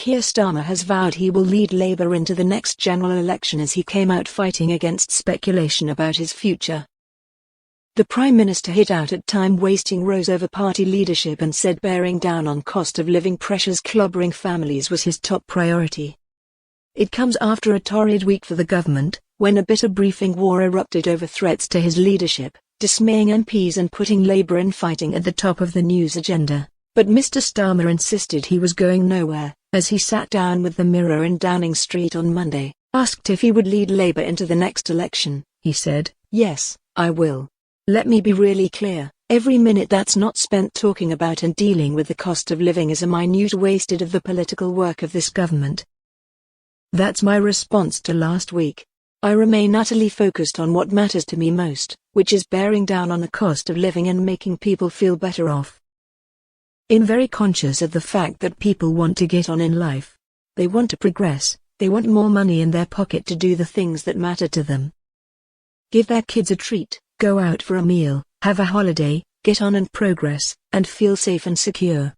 Keir Starmer has vowed he will lead Labour into the next general election as he came out fighting against speculation about his future. The Prime Minister hit out at time-wasting rows over party leadership and said bearing down on cost of living pressures clobbering families was his top priority. It comes after a torrid week for the government, when a bitter briefing war erupted over threats to his leadership, dismaying MPs and putting Labour infighting at the top of the news agenda. But Mr. Starmer insisted he was going nowhere, as he sat down with the Mirror in Downing Street on Monday. Asked if he would lead Labour into the next election, he said, "Yes, I will. Let me be really clear, every minute that's not spent talking about and dealing with the cost of living is a minute wasted of the political work of this government. That's my response to last week. I remain utterly focused on what matters to me most, which is bearing down on the cost of living and making people feel better off. I'm very conscious of the fact that people want to get on in life. They want to progress, they want more money in their pocket to do the things that matter to them. Give their kids a treat, go out for a meal, have a holiday, get on and progress, and feel safe and secure.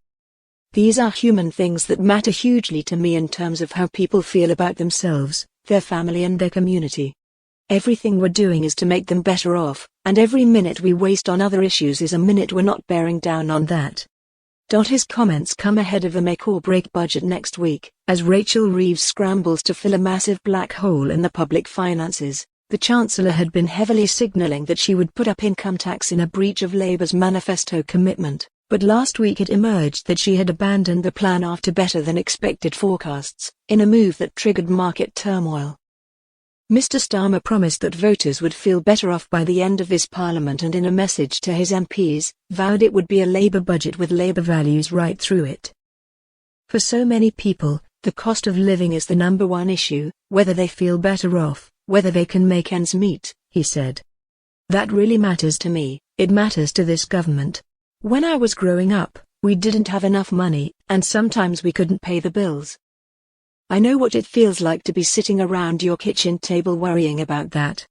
These are human things that matter hugely to me in terms of how people feel about themselves, their family and their community. Everything we're doing is to make them better off, and every minute we waste on other issues is a minute we're not bearing down on that." His comments come ahead of a make-or-break budget next week, as Rachel Reeves scrambles to fill a massive black hole in the public finances. The Chancellor had been heavily signalling that she would put up income tax in a breach of Labour's manifesto commitment, but last week it emerged that she had abandoned the plan after better-than-expected forecasts, in a move that triggered market turmoil. Mr. Starmer promised that voters would feel better off by the end of this Parliament, and in a message to his MPs, vowed it would be a Labour budget with Labour values right through it. For so many people, the cost of living is the number one issue, whether they feel better off, whether they can make ends meet, he said. That really matters to me, it matters to this government. When I was growing up, we didn't have enough money, and sometimes we couldn't pay the bills. I know what it feels like to be sitting around your kitchen table worrying about that.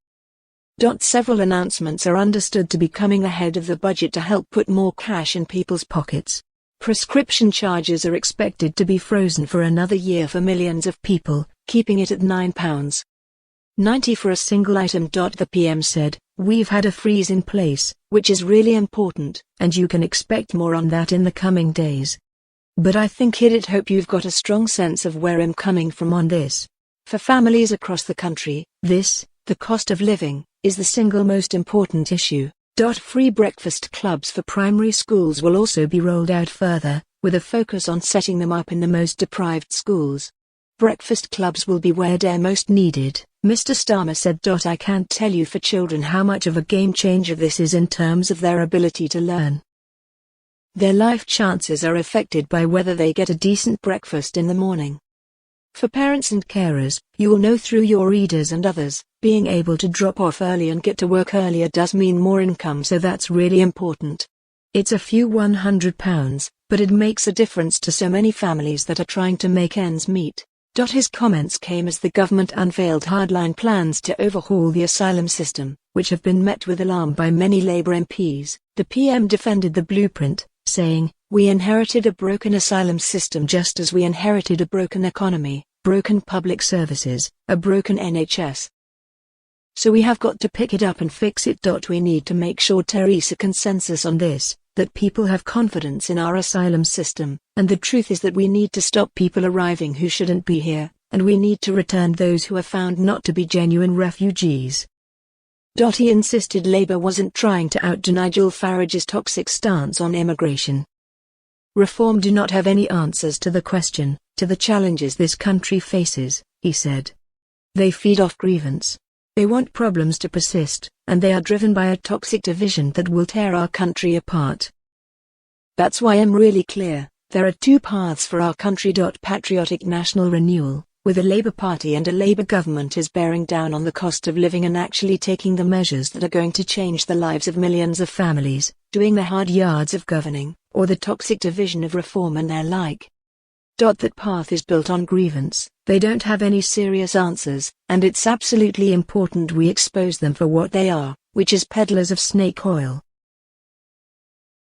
Several announcements are understood to be coming ahead of the budget to help put more cash in people's pockets. Prescription charges are expected to be frozen for another year for millions of people, keeping it at £9.90 for a single item. The PM said, "We've had a freeze in place, which is really important, and you can expect more on that in the coming days. But I think I'd hope you've got a strong sense of where I'm coming from on this. For families across the country, the cost of living, is the single most important issue." Free breakfast clubs for primary schools will also be rolled out further, with a focus on setting them up in the most deprived schools. Breakfast clubs will be where they're most needed, Mr. Starmer said. "I can't tell you for children how much of a game changer this is in terms of their ability to learn. Their life chances are affected by whether they get a decent breakfast in the morning. For parents and carers, you will know through your readers and others, being able to drop off early and get to work earlier does mean more income, so that's really important. It's a few £100, but it makes a difference to so many families that are trying to make ends meet." His comments came as the government unveiled hardline plans to overhaul the asylum system, which have been met with alarm by many Labour MPs. The PM defended the blueprint, saying, "We inherited a broken asylum system just as we inherited a broken economy, broken public services, a broken NHS. So we have got to pick it up and fix it. We need to make sure there is a consensus on this, that people have confidence in our asylum system, and the truth is that we need to stop people arriving who shouldn't be here, and we need to return those who are found not to be genuine refugees." He insisted Labour wasn't trying to outdo Nigel Farage's toxic stance on immigration. "Reform do not have any answers to the question, to the challenges this country faces," he said. "They feed off grievance. They want problems to persist, and they are driven by a toxic division that will tear our country apart. That's why I'm really clear, there are two paths for our country. Patriotic national renewal, with a Labour Party and a Labour government, is bearing down on the cost of living and actually taking the measures that are going to change the lives of millions of families, doing the hard yards of governing, or the toxic division of reform and their like. That path is built on grievance, they don't have any serious answers, and it's absolutely important we expose them for what they are, which is peddlers of snake oil.